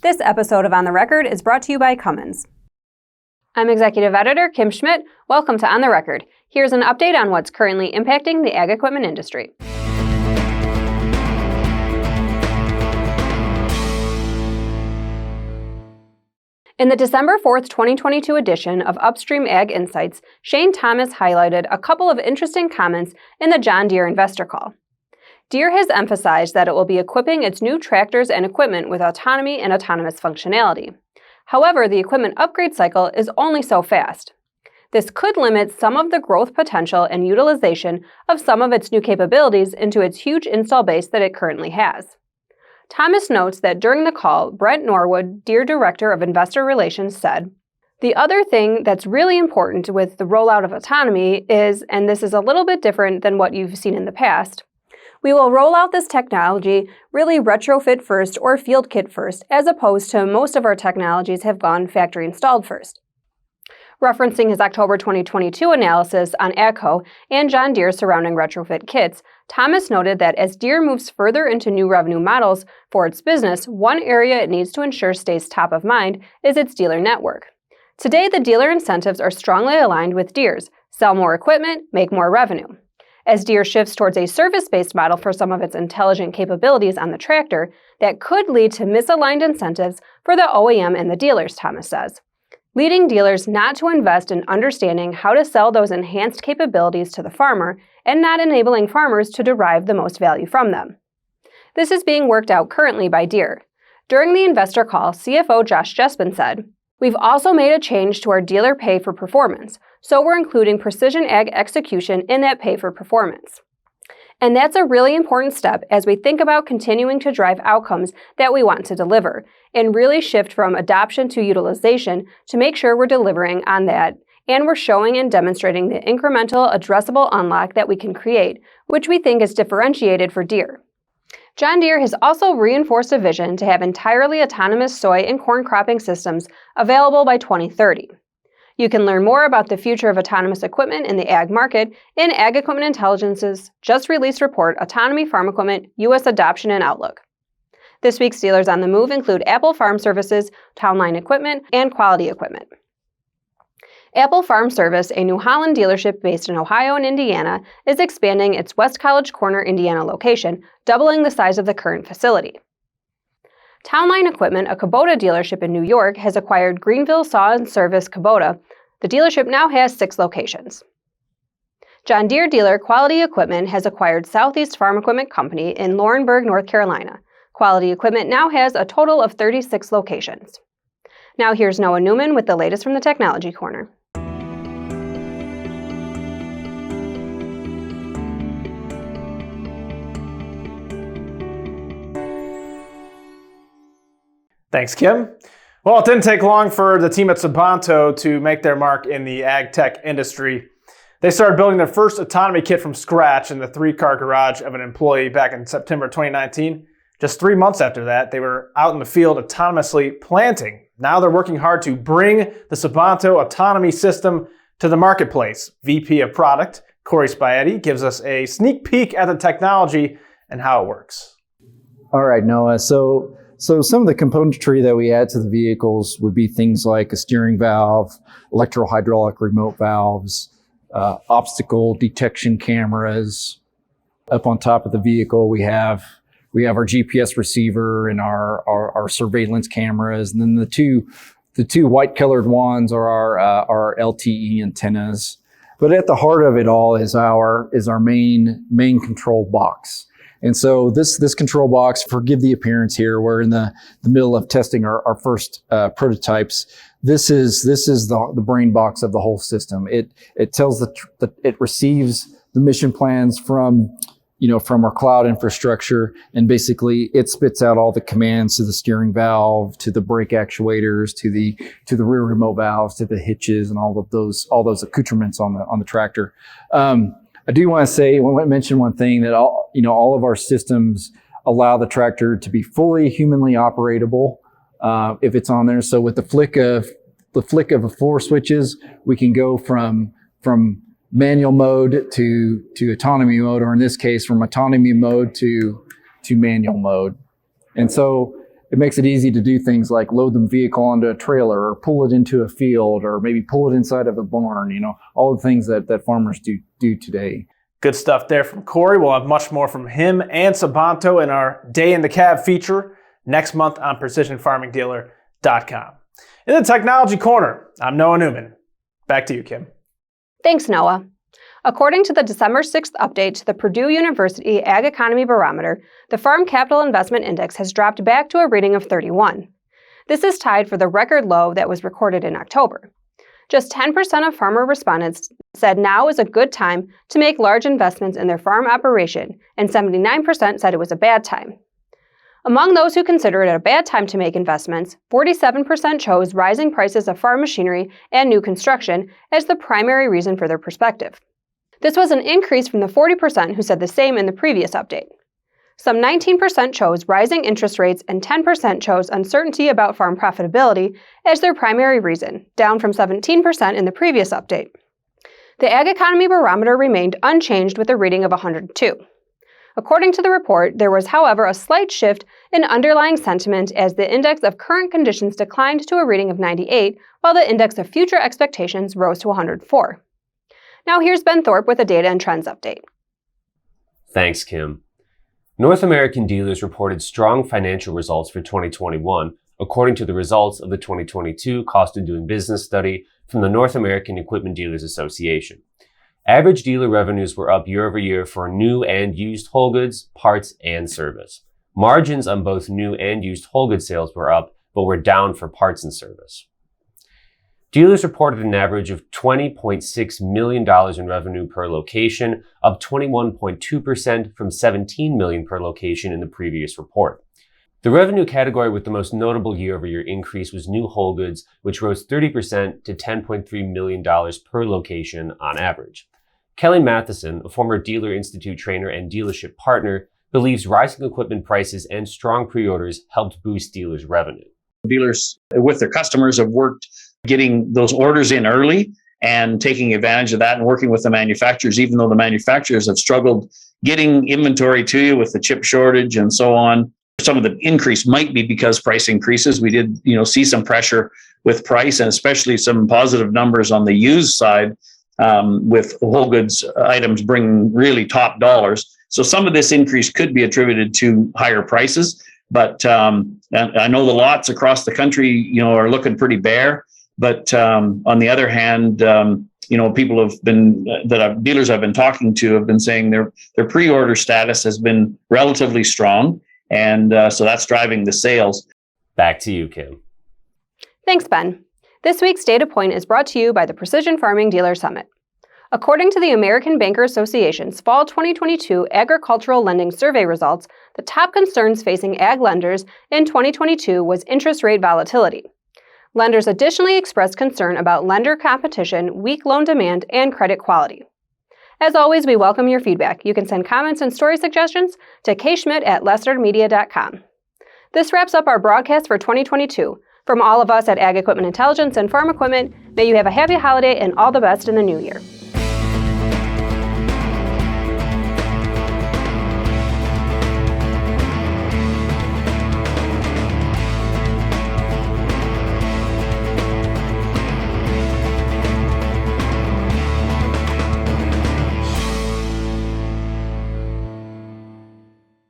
This episode of On the Record is brought to you by Cummins. I'm Executive Editor Kim Schmidt. Welcome to On the Record. Here's an update on what's currently impacting the ag equipment industry. In the December 4th, 2022 edition of Upstream Ag Insights, Shane Thomas highlighted a couple of interesting comments in the John Deere investor call. Deere has emphasized that it will be equipping its new tractors and equipment with autonomy and autonomous functionality. However, the equipment upgrade cycle is only so fast. This could limit some of the growth potential and utilization of some of its new capabilities into its huge install base that it currently has. Thomas notes that during the call, Brent Norwood, Deere Director of Investor Relations, said, "The other thing that's really important with the rollout of autonomy is, and this is a little bit different than what you've seen in the past, we will roll out this technology really retrofit first or field kit first, as opposed to most of our technologies have gone factory installed first." Referencing his October 2022 analysis on AGCO and John Deere surrounding retrofit kits, Thomas noted that as Deere moves further into new revenue models for its business, one area it needs to ensure stays top of mind is its dealer network. Today, the dealer incentives are strongly aligned with Deere's: sell more equipment, make more revenue. As Deere shifts towards a service-based model for some of its intelligent capabilities on the tractor, that could lead to misaligned incentives for the OEM and the dealers, Thomas says, leading dealers not to invest in understanding how to sell those enhanced capabilities to the farmer and not enabling farmers to derive the most value from them. This is being worked out currently by Deere. During the investor call, CFO Josh Jespin said, "We've also made a change to our dealer pay for performance, so we're including precision ag execution in that pay for performance. And that's a really important step as we think about continuing to drive outcomes that we want to deliver, and really shift from adoption to utilization to make sure we're delivering on that, and we're showing and demonstrating the incremental addressable unlock that we can create, which we think is differentiated for Deere." John Deere has also reinforced a vision to have entirely autonomous soy and corn cropping systems available by 2030. You can learn more about the future of autonomous equipment in the ag market in Ag Equipment Intelligence's just released report, Autonomy Farm Equipment, U.S. Adoption and Outlook. This week's dealers on the move include Apple Farm Services, Townline Equipment, and Quality Equipment. Apple Farm Service, a New Holland dealership based in Ohio and Indiana, is expanding its West College Corner, Indiana location, doubling the size of the current facility. Townline Equipment, a Kubota dealership in New York, has acquired Greenville Saw and Service Kubota. The dealership now has 6 locations. John Deere dealer Quality Equipment has acquired Southeast Farm Equipment Company in Laurinburg, North Carolina. Quality Equipment now has a total of 36 locations. Now here's Noah Newman with the latest from the Technology Corner. Thanks, Kim. Well, it didn't take long for the team at Sabanto to make their mark in the ag tech industry. They started building their first autonomy kit from scratch in the 3-car garage of an employee back in September 2019. Just 3 months after that, they were out in the field autonomously planting. Now they're working hard to bring the Sabanto autonomy system to the marketplace. VP of Product, Corey Spietti, gives us a sneak peek at the technology and how it works. All right, Noah. So some of the componentry that we add to the vehicles would be things like a steering valve, electro-hydraulic remote valves, obstacle detection cameras. Up on top of the vehicle, we have our GPS receiver and our surveillance cameras, and then the two white colored ones are our LTE antennas. But at the heart of it all is our main control box. And so this control box, forgive the appearance here, we're in the middle of testing our first prototypes. This is the brain box of the whole system. It tells it receives the mission plans from our cloud infrastructure, and basically it spits out all the commands to the steering valve, to the brake actuators, to the rear remote valves, to the hitches, and all those accoutrements on the tractor. I do want to mention one thing, that all of our systems allow the tractor to be fully humanly operatable if it's on there. So with the flick of 4 switches, we can go from manual mode to autonomy mode, or in this case, from autonomy mode to manual mode. And so it makes it easy to do things like load the vehicle onto a trailer or pull it into a field or maybe pull it inside of a barn, all the things that farmers do today. Good stuff there from Corey. We'll have much more from him and Sabanto in our Day in the Cab feature next month on PrecisionFarmingDealer.com. In the Technology Corner, I'm Noah Newman. Back to you, Kim. Thanks, Noah. According to the December 6th update to the Purdue University Ag Economy Barometer, the Farm Capital Investment Index has dropped back to a reading of 31. This is tied for the record low that was recorded in October. Just 10% of farmer respondents said now is a good time to make large investments in their farm operation, and 79% said it was a bad time. Among those who consider it a bad time to make investments, 47% chose rising prices of farm machinery and new construction as the primary reason for their perspective. This was an increase from the 40% who said the same in the previous update. Some 19% chose rising interest rates and 10% chose uncertainty about farm profitability as their primary reason, down from 17% in the previous update. The Ag Economy Barometer remained unchanged with a reading of 102. According to the report, there was, however, a slight shift in underlying sentiment as the index of current conditions declined to a reading of 98, while the index of future expectations rose to 104. Now here's Ben Thorpe with a data and trends update. Thanks, Kim. North American dealers reported strong financial results for 2021, according to the results of the 2022 Cost of Doing Business study from the North American Equipment Dealers Association. Average dealer revenues were up year over year for new and used whole goods, parts, and service. Margins on both new and used whole goods sales were up, but were down for parts and service. Dealers reported an average of $20.6 million in revenue per location, up 21.2% from $17 million per location in the previous report. The revenue category with the most notable year-over-year increase was new whole goods, which rose 30% to $10.3 million per location on average. Kelly Matheson, a former Dealer Institute trainer and dealership partner, believes rising equipment prices and strong pre-orders helped boost dealers' revenue. Dealers with their customers have worked getting those orders in early and taking advantage of that and working with the manufacturers, even though the manufacturers have struggled getting inventory to you with the chip shortage and so on. Some of the increase might be because price increases. We did, see some pressure with price and especially some positive numbers on the used side with whole goods items bringing really top dollars. So some of this increase could be attributed to higher prices, but and I know the lots across the country, are looking pretty bare. But on the other hand, people have been dealers I've been talking to have been saying their pre-order status has been relatively strong, and so that's driving the sales. Back to you, Kim. Thanks, Ben. This week's Data Point is brought to you by the Precision Farming Dealer Summit. According to the American Banker Association's Fall 2022 Agricultural Lending Survey results, the top concerns facing ag lenders in 2022 was interest rate volatility. Lenders additionally expressed concern about lender competition, weak loan demand, and credit quality. As always, we welcome your feedback. You can send comments and story suggestions to kschmidt@lessardmedia.com. This wraps up our broadcast for 2022. From all of us at Ag Equipment Intelligence and Farm Equipment, may you have a happy holiday and all the best in the new year.